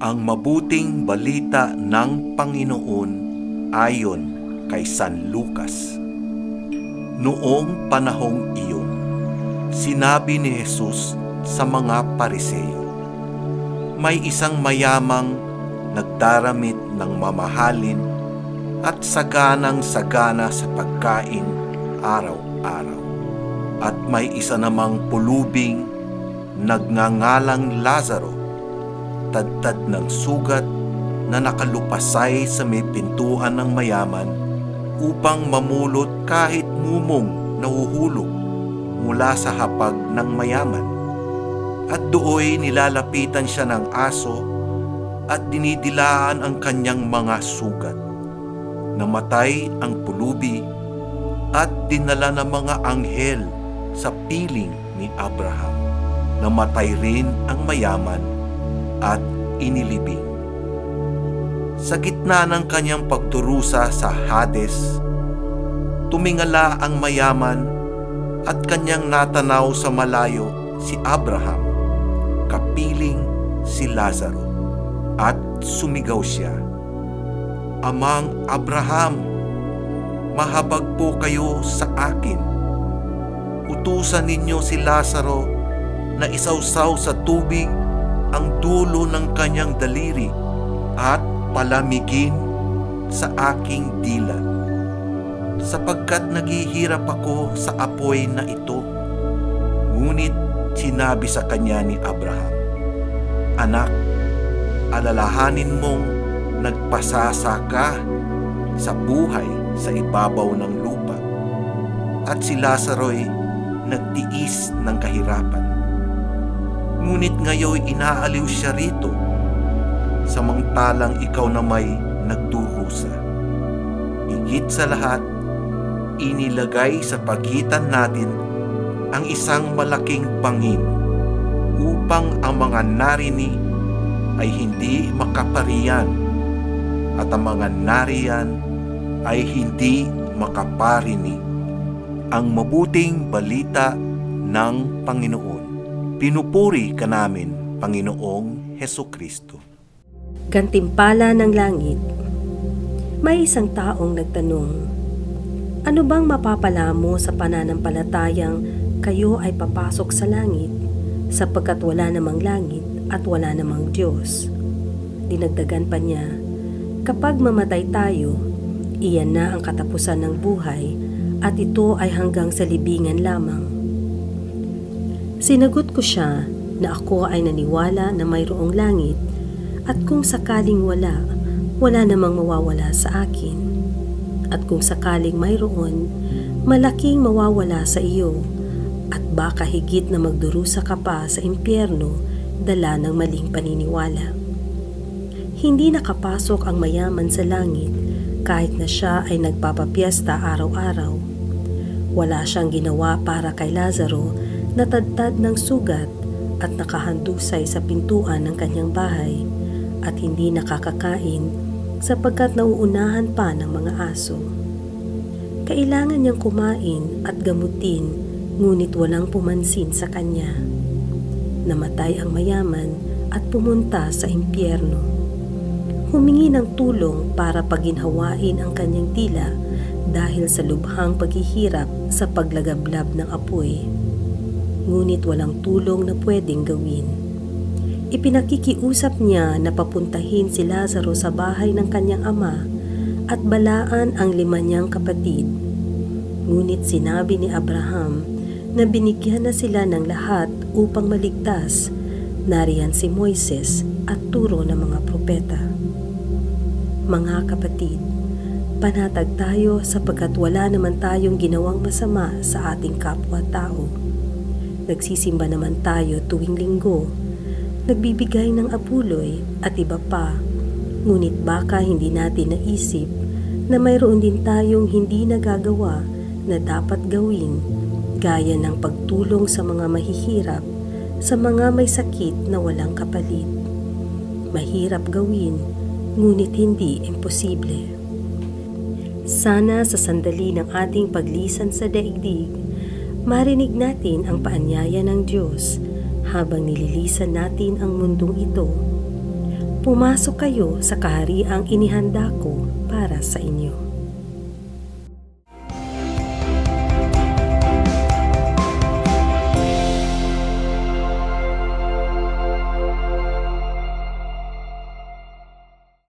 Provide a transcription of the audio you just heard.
Ang mabuting balita ng Panginoon ayon kay San Lucas. Noong panahong iyon, sinabi ni Jesus sa mga Pariseo, "May isang mayamang nagdaramit ng mamahalin at saganang-sagana sa pagkain araw-araw. At may isa namang pulubing nagngangalang Lazaro, tadtad ng sugat na nakalupasay sa may pintuan ng mayaman upang mamulot kahit mumong nahuhulog mula sa hapag ng mayaman. At dooy nilalapitan siya ng aso at dinidilaan ang kanyang mga sugat. Namatay ang pulubi at dinala ng mga anghel sa piling ni Abraham. Namatay rin ang mayaman at inilibing. Sa gitna ng kanyang pagdurusa sa Hades, tumingala ang mayaman at kanyang natanaw sa malayo si Abraham, kapiling si Lazaro, at sumigaw siya, "Amang Abraham, mahabag po kayo sa akin. Utusan ninyo si Lazaro na isawsaw sa tubig ang dulo ng kanyang daliri at palamigin sa aking dila, sapagkat naghihirap ako sa apoy na ito." Ngunit sinabi sa kanya ni Abraham, "Anak, alalahanin mong nagpasasa ka sa buhay sa ibabaw ng lupa, at si Lazaro'y nagtiis ng kahirapan. Ngunit ngayon inaaliw siya rito, samantalang ikaw na may nagdurusa. Higit sa lahat, inilagay sa pagitan natin ang isang malaking bangin upang ang mga narini ay hindi makaparian at ang mga nariyan ay hindi makaparinig." Ang mabuting balita ng Panginoon. Pinupuri ka namin, Panginoong Hesukristo. Gantimpala ng langit. May isang taong nagtanong, "Ano bang mapapala mo sa pananampalatayang kayo ay papasok sa langit, sapagkat wala namang langit at wala namang Diyos?" Dinagdagan pa niya, "Kapag mamatay tayo, iyan na ang katapusan ng buhay, at ito ay hanggang sa libingan lamang." Sinagot ko siya na ako ay naniwala na mayroong langit, at kung sakaling wala, wala namang mawawala sa akin. At kung sakaling mayroon, malaking mawawala sa iyo, at baka higit na magdurusa ka pa sa impyerno dala ng maling paniniwala. Hindi nakapasok ang mayaman sa langit kahit na siya ay nagpapapiesta araw-araw. Wala siyang ginawa para kay Lazaro na tadtad ng sugat at nakahandusay sa pintuan ng kanyang bahay, at hindi nakakakain sapagkat nauunahan pa ng mga aso. Kailangan niyang kumain at gamutin, ngunit walang pumansin sa kanya. Namatay ang mayaman at pumunta sa impyerno. Humingi ng tulong para paginhawain ang kanyang dila dahil sa lubhang paghihirap sa paglagablab ng apoy. Ngunit walang tulong na pwedeng gawin. Ipinakikiusap niya na papuntahin si Lazaro sa bahay ng kanyang ama at balaan ang 5 niyang kapatid. Ngunit sinabi ni Abraham na binigyan na sila ng lahat upang maligtas. Nariyan si Moises at turo ng mga propeta. Mga kapatid, panatag tayo sapagkat wala naman tayong ginawang masama sa ating kapwa-tao. Nagsisimba naman tayo tuwing linggo, nagbibigay ng abuloy at iba pa, ngunit baka hindi natin naisip na mayroon din tayong hindi nagagawa na dapat gawin, gaya ng pagtulong sa mga mahihirap, sa mga may sakit na walang kapalit. Mahirap gawin, ngunit hindi imposible. Sana sa sandali ng ating paglisan sa daigdig, marinig natin ang paanyaya ng Diyos habang nililisan natin ang mundong ito. Pumasok kayo sa kahariang inihanda ko para sa inyo.